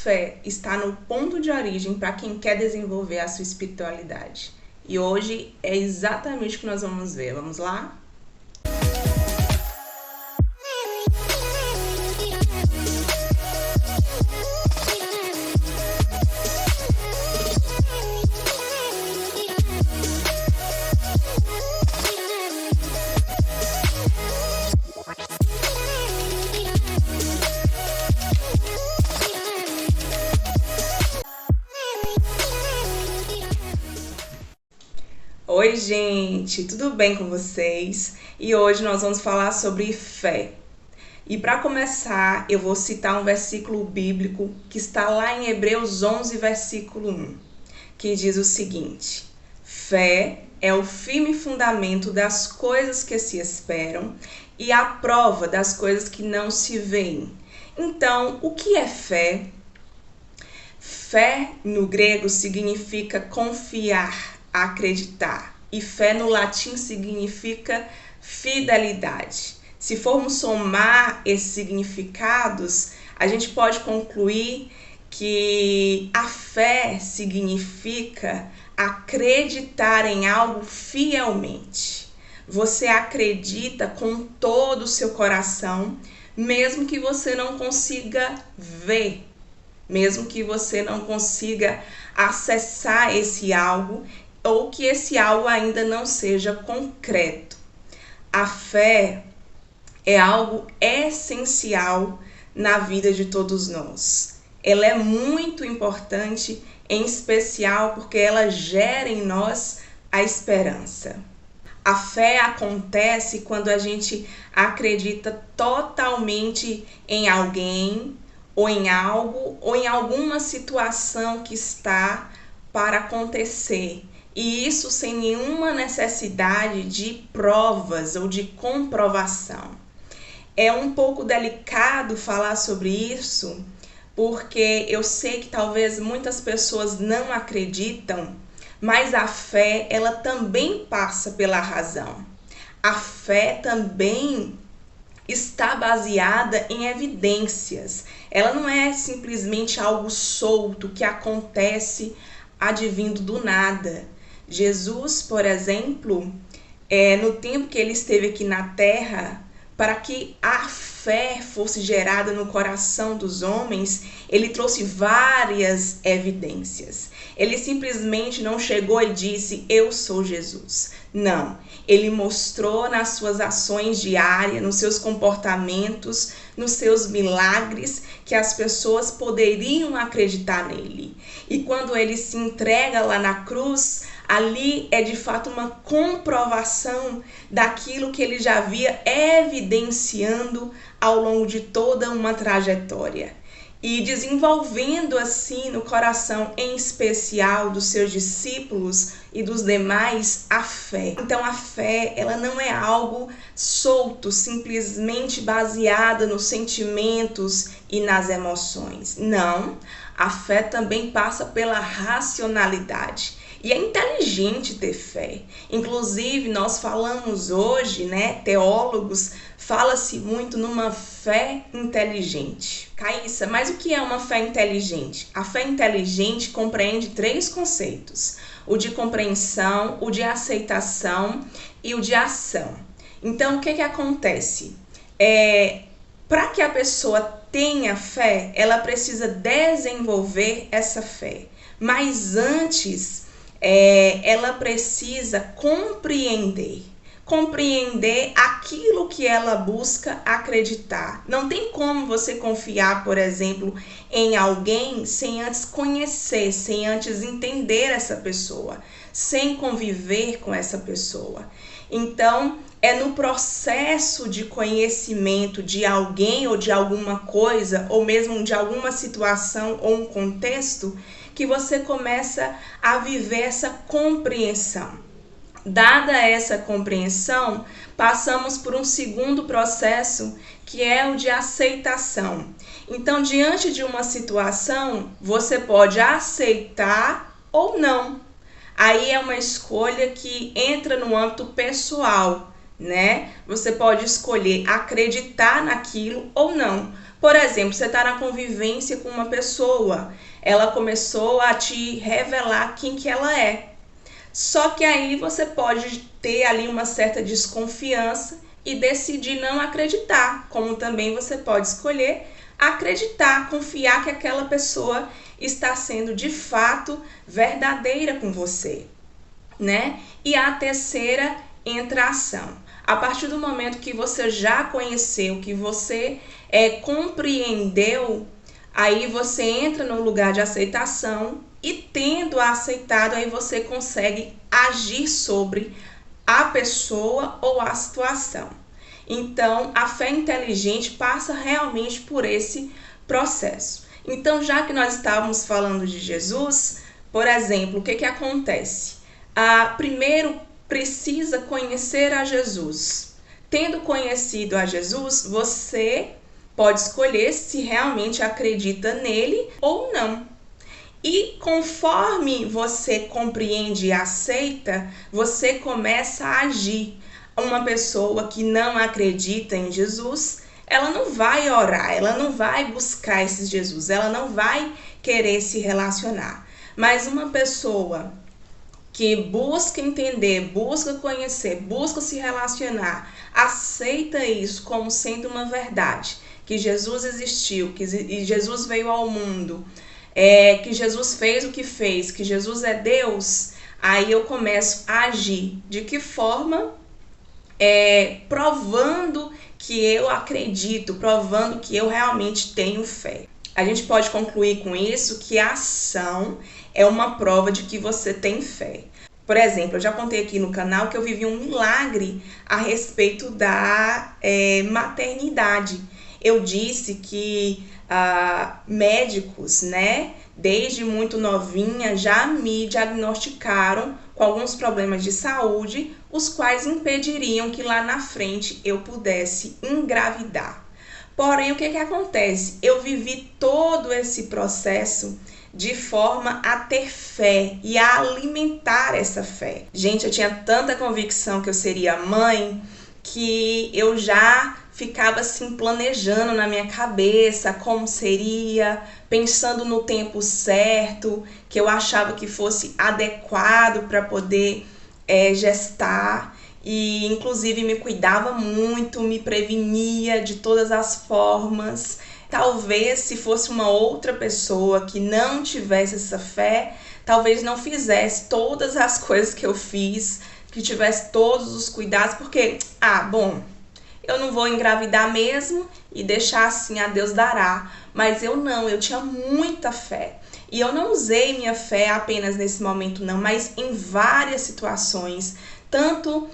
fé está no ponto de origem para quem quer desenvolver a sua espiritualidade. E hoje é exatamente o que nós vamos ver. Vamos lá? Oi, gente, tudo bem com vocês? E hoje nós vamos falar sobre fé. E para começar, eu vou citar um versículo bíblico que está lá em Hebreus 11, versículo 1, que diz o seguinte: fé é o firme fundamento das coisas que se esperam e a prova das coisas que não se veem. Então, o que é fé? Fé no grego significa confiar, acreditar, e fé no latim significa fidelidade. Se formos somar esses significados, a gente pode concluir que a fé significa acreditar em algo fielmente. Você acredita com todo o seu coração, mesmo que você não consiga ver, mesmo que você não consiga acessar esse algo ou que esse algo ainda não seja concreto. A fé é algo essencial na vida de todos nós. Ela é muito importante, em especial porque ela gera em nós a esperança. A fé acontece quando a gente acredita totalmente em alguém, ou em algo, ou em alguma situação que está para acontecer. E isso sem nenhuma necessidade de provas ou de comprovação. É um pouco delicado falar sobre isso, porque eu sei que talvez muitas pessoas não acreditam, mas a fé, ela também passa pela razão. A fé também está baseada em evidências. Ela não é simplesmente algo solto que acontece advindo do nada. Jesus, por exemplo, no tempo que ele esteve aqui na terra, para que a fé fosse gerada no coração dos homens, ele trouxe várias evidências. Ele simplesmente não chegou e disse: eu sou Jesus. Não, ele mostrou nas suas ações diárias, nos seus comportamentos, nos seus milagres, que as pessoas poderiam acreditar nele. E quando ele se entrega lá na cruz, ali é de fato uma comprovação daquilo que ele já havia evidenciando ao longo de toda uma trajetória. E desenvolvendo assim no coração em especial dos seus discípulos e dos demais a fé. Então a fé, ela não é algo solto, simplesmente baseada nos sentimentos e nas emoções. Não, a fé também passa pela racionalidade. E é inteligente ter fé. Inclusive, nós falamos hoje, teólogos, fala-se muito numa fé inteligente. Caíssa, mas o que é uma fé inteligente? A fé inteligente compreende 3 conceitos: o de compreensão, o de aceitação e o de ação. Então, o que acontece? Para que a pessoa tenha fé, ela precisa desenvolver essa fé. Mas antes, ela precisa compreender aquilo que ela busca acreditar. Não tem como você confiar, por exemplo, em alguém sem antes conhecer, sem antes entender essa pessoa, sem conviver com essa pessoa. Então, é no processo de conhecimento de alguém ou de alguma coisa, ou mesmo de alguma situação ou um contexto, que você começa a viver essa compreensão. Dada essa compreensão, passamos por um segundo processo, que é o de aceitação. Então, diante de uma situação, você pode aceitar ou não. Aí é uma escolha que entra no âmbito pessoal, Você pode escolher acreditar naquilo ou não. Por exemplo, você está na convivência com uma pessoa, ela começou a te revelar quem que ela é. Só que aí você pode ter ali uma certa desconfiança e decidir não acreditar, como também você pode escolher acreditar, confiar que aquela pessoa está sendo de fato verdadeira com você, né? E a terceira entra a ação. A partir do momento que você já conheceu, que você compreendeu, aí você entra no lugar de aceitação e tendo aceitado, aí você consegue agir sobre a pessoa ou a situação. Então, a fé inteligente passa realmente por esse processo. Então, já que nós estávamos falando de Jesus, por exemplo, o que acontece? Primeiro, precisa conhecer a Jesus. Tendo conhecido a Jesus, você pode escolher se realmente acredita nele ou não. E conforme você compreende e aceita, você começa a agir. Uma pessoa que não acredita em Jesus, ela não vai orar, ela não vai buscar esse Jesus, ela não vai querer se relacionar. Mas uma pessoa que busca entender, busca conhecer, busca se relacionar, aceita isso como sendo uma verdade, que Jesus existiu, que Jesus veio ao mundo, que Jesus fez o que fez, que Jesus é Deus, aí eu começo a agir. De que forma? Provando que eu acredito, provando que eu realmente tenho fé. A gente pode concluir com isso que a ação é uma prova de que você tem fé. Por exemplo, eu já contei aqui no canal que eu vivi um milagre a respeito da maternidade. Eu disse que médicos, né, desde muito novinha, já me diagnosticaram com alguns problemas de saúde, os quais impediriam que lá na frente eu pudesse engravidar. Porém, o que acontece? Eu vivi todo esse processo de forma a ter fé e a alimentar essa fé. Gente, eu tinha tanta convicção que eu seria mãe que eu já ficava assim planejando na minha cabeça como seria, pensando no tempo certo, que eu achava que fosse adequado para poder gestar. E inclusive me cuidava muito, me prevenia de todas as formas. Talvez se fosse uma outra pessoa que não tivesse essa fé, talvez não fizesse todas as coisas que eu fiz, que tivesse todos os cuidados, porque, eu não vou engravidar mesmo e deixar assim, a Deus dará. Mas eu não, eu tinha muita fé. E eu não usei minha fé apenas nesse momento não, mas em várias situações, tanto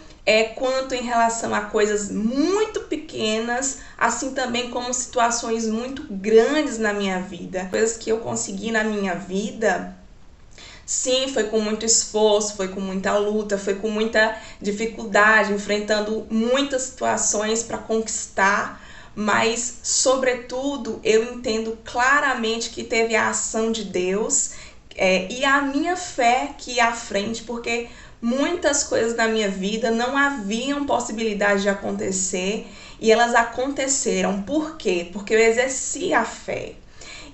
quanto em relação a coisas muito pequenas, assim também como situações muito grandes na minha vida. Coisas que eu consegui na minha vida, sim, foi com muito esforço, foi com muita luta, foi com muita dificuldade, enfrentando muitas situações para conquistar, mas, sobretudo, eu entendo claramente que teve a ação de Deus e a minha fé que ia à frente, porque muitas coisas na minha vida não haviam possibilidade de acontecer e elas aconteceram. Por quê? Porque eu exerci a fé.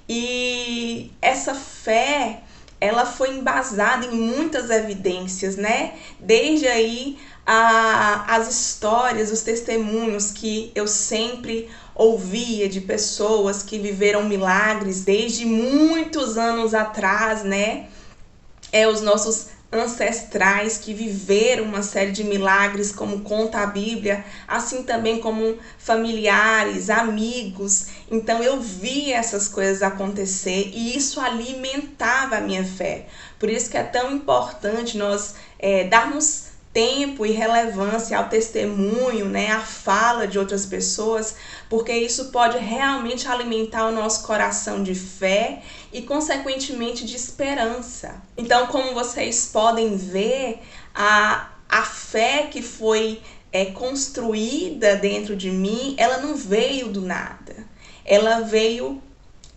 E essa fé, ela foi embasada em muitas evidências, né? Desde aí as histórias, os testemunhos que eu sempre ouvia de pessoas que viveram milagres desde muitos anos atrás, né? Os nossos ancestrais que viveram uma série de milagres, como conta a Bíblia, assim também como familiares, amigos. Então eu vi essas coisas acontecer e isso alimentava a minha fé. Por isso que é tão importante nós darmos tempo e relevância ao testemunho, né, à fala de outras pessoas, porque isso pode realmente alimentar o nosso coração de fé e, consequentemente, de esperança. Então, como vocês podem ver, a fé que foi construída dentro de mim, ela não veio do nada. Ela veio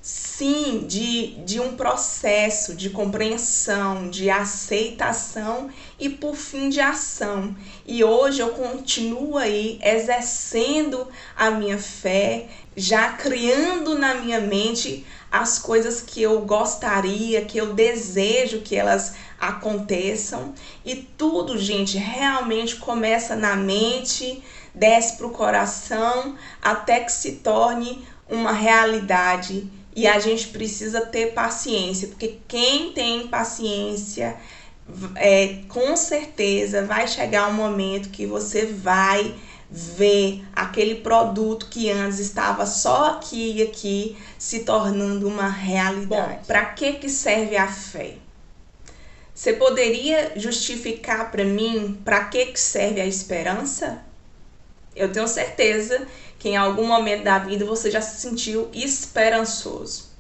sim, de um processo de compreensão, de aceitação e, por fim, de ação. E hoje eu continuo aí exercendo a minha fé, já criando na minha mente as coisas que eu gostaria, que eu desejo que elas aconteçam. E tudo, gente, realmente começa na mente, desce para o coração, até que se torne uma realidade. E a gente precisa ter paciência, porque quem tem paciência, com certeza vai chegar um momento que você vai ver aquele produto que antes estava só aqui e aqui se tornando uma realidade. Para que serve a fé? Você poderia justificar para mim para que serve a esperança? Eu tenho certeza que em algum momento da vida você já se sentiu esperançoso.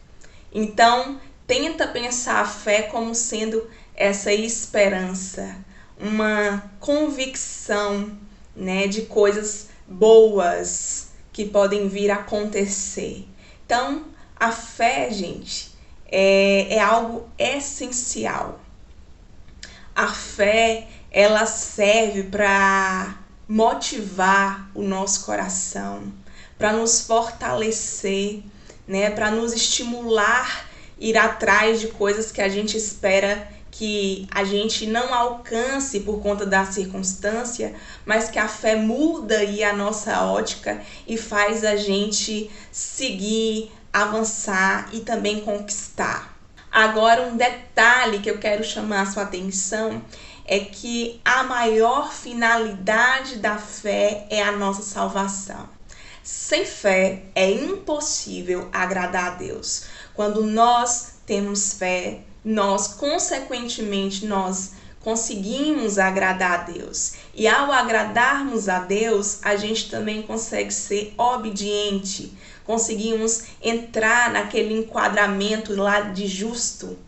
Então, tenta pensar a fé como sendo essa esperança, uma convicção, né, de coisas boas que podem vir a acontecer. Então, a fé, gente, é algo essencial. A fé, ela serve para motivar o nosso coração, para nos fortalecer, né, para nos estimular a ir atrás de coisas que a gente espera que a gente não alcance por conta da circunstância, mas que a fé muda aí a nossa ótica e faz a gente seguir, avançar e também conquistar. Agora, um detalhe que eu quero chamar a sua atenção é que a maior finalidade da fé é a nossa salvação. Sem fé é impossível agradar a Deus. Quando nós temos fé, nós, consequentemente, nós conseguimos agradar a Deus. E ao agradarmos a Deus, a gente também consegue ser obediente. Conseguimos entrar naquele enquadramento lá de justo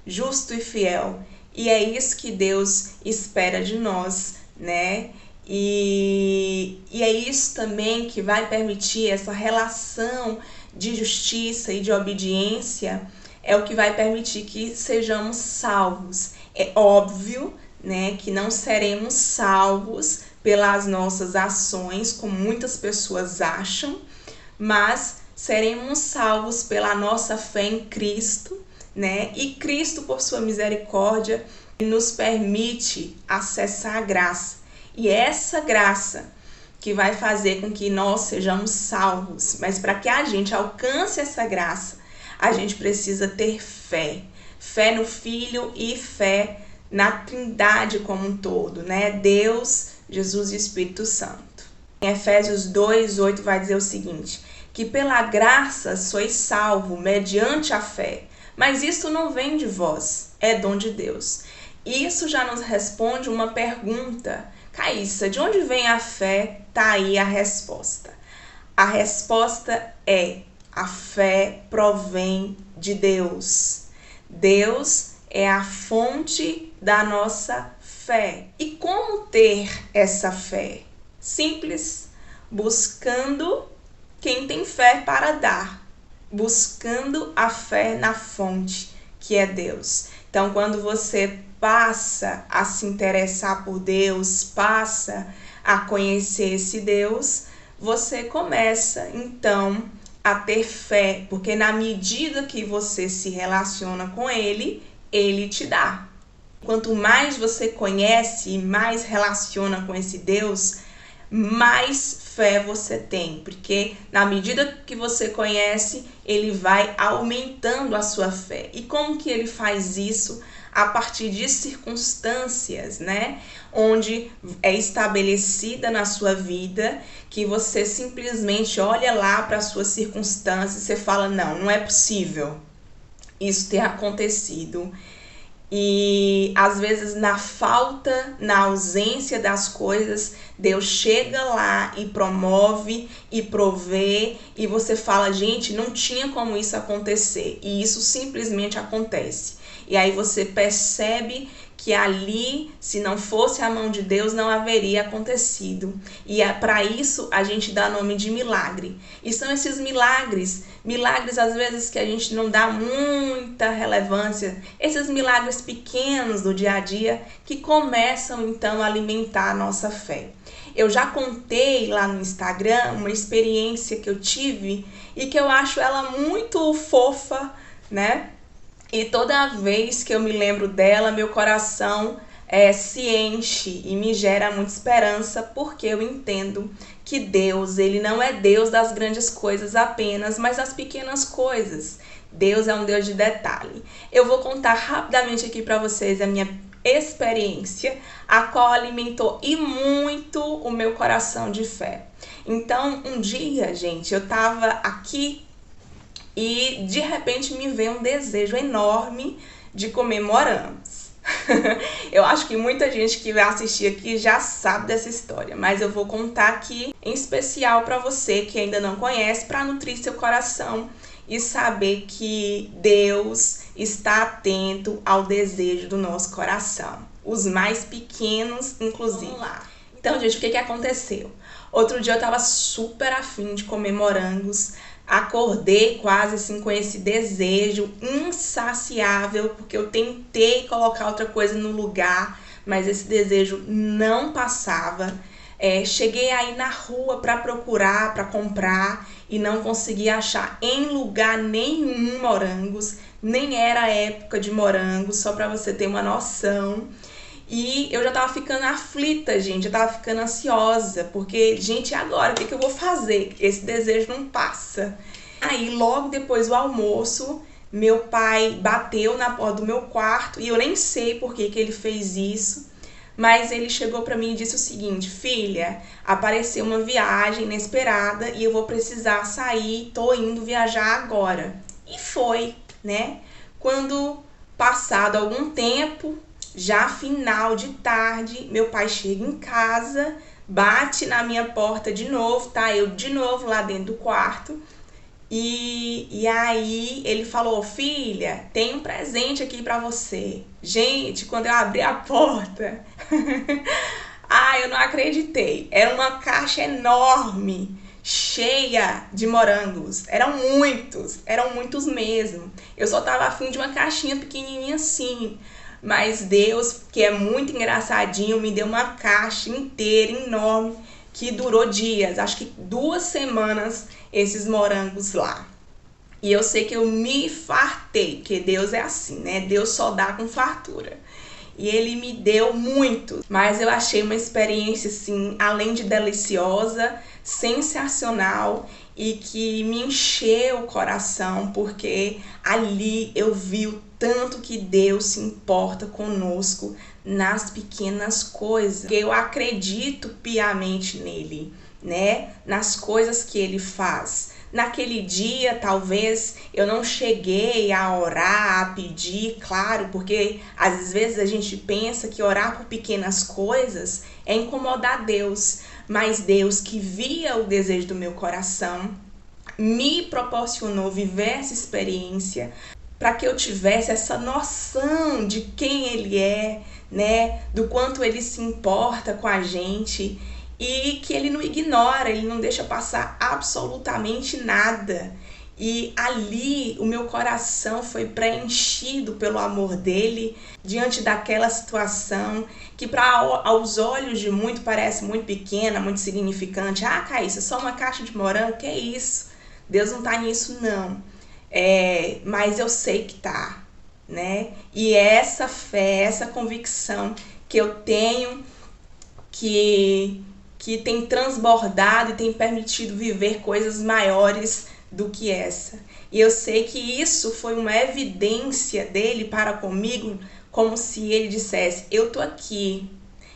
e fiel. E é isso que Deus espera de nós, né? E é isso também que vai permitir essa relação de justiça e de obediência, é o que vai permitir que sejamos salvos. É óbvio, né, que não seremos salvos pelas nossas ações, como muitas pessoas acham, mas seremos salvos pela nossa fé em Cristo, né? E Cristo, por sua misericórdia, nos permite acessar a graça. E é essa graça que vai fazer com que nós sejamos salvos. Mas para que a gente alcance essa graça, a gente precisa ter fé. Fé no Filho e fé na Trindade como um todo, né? Deus, Jesus e Espírito Santo. Em Efésios 2:8 vai dizer o seguinte: que pela graça sois salvo mediante a fé. Mas isso não vem de vós, é dom de Deus. Isso já nos responde uma pergunta. Caíssa, de onde vem a fé? Tá aí a resposta. A resposta é: a fé provém de Deus. Deus é a fonte da nossa fé. E como ter essa fé? Simples, buscando quem tem fé para dar. Buscando a fé na fonte, que é Deus. Então, quando você passa a se interessar por Deus, passa a conhecer esse Deus, você começa, então, a ter fé, porque na medida que você se relaciona com Ele, Ele te dá. Quanto mais você conhece e mais relaciona com esse Deus, mais fé você tem, porque na medida que você conhece, ele vai aumentando a sua fé. E como que ele faz isso? A partir de circunstâncias, né? Onde é estabelecida na sua vida que você simplesmente olha lá para as suas circunstâncias e você fala: não é possível isso ter acontecido. E às vezes na falta, na ausência das coisas, Deus chega lá e promove e provê, e você fala: gente, não tinha como isso acontecer, e isso simplesmente acontece. E aí você percebe que ali, se não fosse a mão de Deus, não haveria acontecido. E para isso a gente dá nome de milagre. E são esses milagres às vezes que a gente não dá muita relevância, esses milagres pequenos do dia a dia que começam então a alimentar a nossa fé. Eu já contei lá no Instagram uma experiência que eu tive e que eu acho ela muito fofa, né? E toda vez que eu me lembro dela, meu coração se enche e me gera muita esperança, porque eu entendo que Deus, ele não é Deus das grandes coisas apenas, mas das pequenas coisas. Deus é um Deus de detalhe. Eu vou contar rapidamente aqui para vocês a minha experiência, a qual alimentou e muito o meu coração de fé. Então, um dia, gente, eu tava aqui e de repente me veio um desejo enorme de comer morangos. Eu acho que muita gente que vai assistir aqui já sabe dessa história, mas eu vou contar aqui em especial para você que ainda não conhece, para nutrir seu coração e saber que Deus está atento ao desejo do nosso coração, os mais pequenos, inclusive. Vamos lá. Então, gente, o que aconteceu? Outro dia eu tava super afim de comer morangos, acordei quase assim com esse desejo insaciável, porque eu tentei colocar outra coisa no lugar, mas esse desejo não passava. Cheguei aí na rua para procurar, para comprar e não consegui achar em lugar nenhum morangos, nem era época de morangos, só para você ter uma noção. E eu já tava ficando aflita, gente, eu tava ficando ansiosa, porque, gente, agora o que eu vou fazer? Esse desejo não passa. Aí, logo depois do almoço, meu pai bateu na porta do meu quarto e eu nem sei por que ele fez isso, mas ele chegou pra mim e disse o seguinte: filha, apareceu uma viagem inesperada e eu vou precisar sair, tô indo viajar agora. E foi, né? Quando, passado algum tempo, já final de tarde, meu pai chega em casa, bate na minha porta de novo, tá? Eu de novo lá dentro do quarto. E aí ele falou: filha, tem um presente aqui pra você. Gente, quando eu abri a porta, eu não acreditei. Era uma caixa enorme, cheia de morangos. Eram muitos mesmo. Eu só tava afim de uma caixinha pequenininha assim. Mas Deus, que é muito engraçadinho, me deu uma caixa inteira, enorme, que durou dias, acho que 2 semanas, esses morangos lá. E eu sei que eu me fartei, porque Deus é assim, né? Deus só dá com fartura. E ele me deu muito, mas eu achei uma experiência, assim, além de deliciosa, sensacional e que me encheu o coração, porque ali eu vi o tanto que Deus se importa conosco nas pequenas coisas. Eu acredito piamente nele, né? Nas coisas que ele faz. Naquele dia, talvez, eu não cheguei a orar, a pedir, claro, porque às vezes a gente pensa que orar por pequenas coisas é incomodar Deus, mas Deus, que via o desejo do meu coração, me proporcionou viver essa experiência para que eu tivesse essa noção de quem ele é, né? Do quanto ele se importa com a gente. E que ele não ignora, ele não deixa passar absolutamente nada. E ali o meu coração foi preenchido pelo amor dele diante daquela situação que aos olhos de muito parece muito pequena, muito significante. Caíssa, só uma caixa de morango, que é isso? Deus não tá nisso não. Mas eu sei que tá, né? E essa fé, essa convicção que eu tenho que tem transbordado e tem permitido viver coisas maiores do que essa. E eu sei que isso foi uma evidência dele para comigo, como se ele dissesse: eu tô aqui,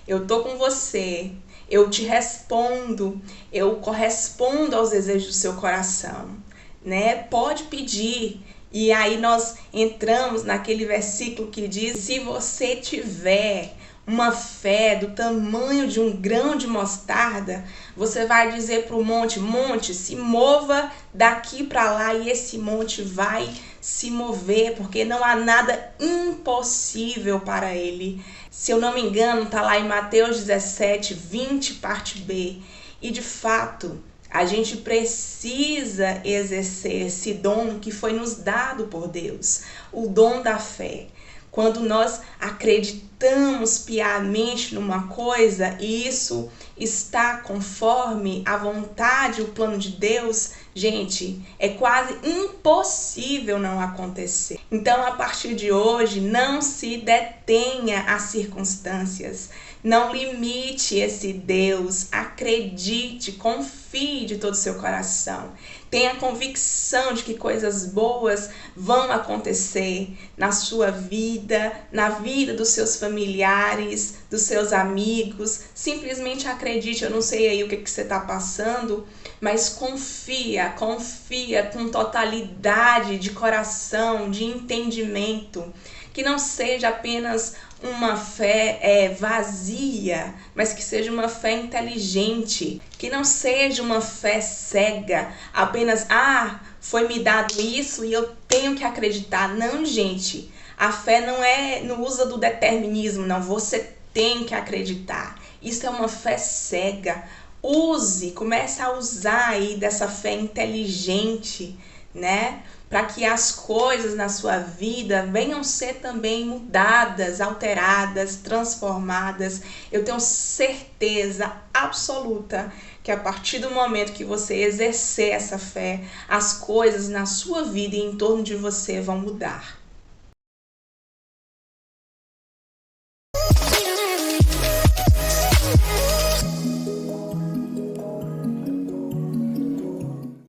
eu tô com você, eu te respondo, eu correspondo aos desejos do seu coração, né? Pode pedir. E aí nós entramos naquele versículo que diz: se você tiver uma fé do tamanho de um grão de mostarda, você vai dizer para o monte: monte, se mova daqui para lá, e esse monte vai se mover, porque não há nada impossível para ele. Se eu não me engano, está lá em Mateus 17, 20, parte B. E de fato, a gente precisa exercer esse dom que foi nos dado por Deus, o dom da fé. Quando nós acreditamos piamente numa coisa e isso está conforme a vontade, o plano de Deus, gente, é quase impossível não acontecer. Então, a partir de hoje, não se detenha às circunstâncias. Não limite esse Deus, acredite, confie de todo o seu coração. Tenha convicção de que coisas boas vão acontecer na sua vida, na vida dos seus familiares, dos seus amigos. Simplesmente acredite. Eu não sei aí o que você está passando, mas confia com totalidade de coração, de entendimento. Que não seja apenas uma fé vazia, mas que seja uma fé inteligente, que não seja uma fé cega, apenas, foi me dado isso e eu tenho que acreditar. Não, gente, a fé não usa do determinismo, não, você tem que acreditar. Isso é uma fé cega. Comece a usar aí dessa fé inteligente, né? Para que as coisas na sua vida venham ser também mudadas, alteradas, transformadas. Eu tenho certeza absoluta que a partir do momento que você exercer essa fé, as coisas na sua vida e em torno de você vão mudar.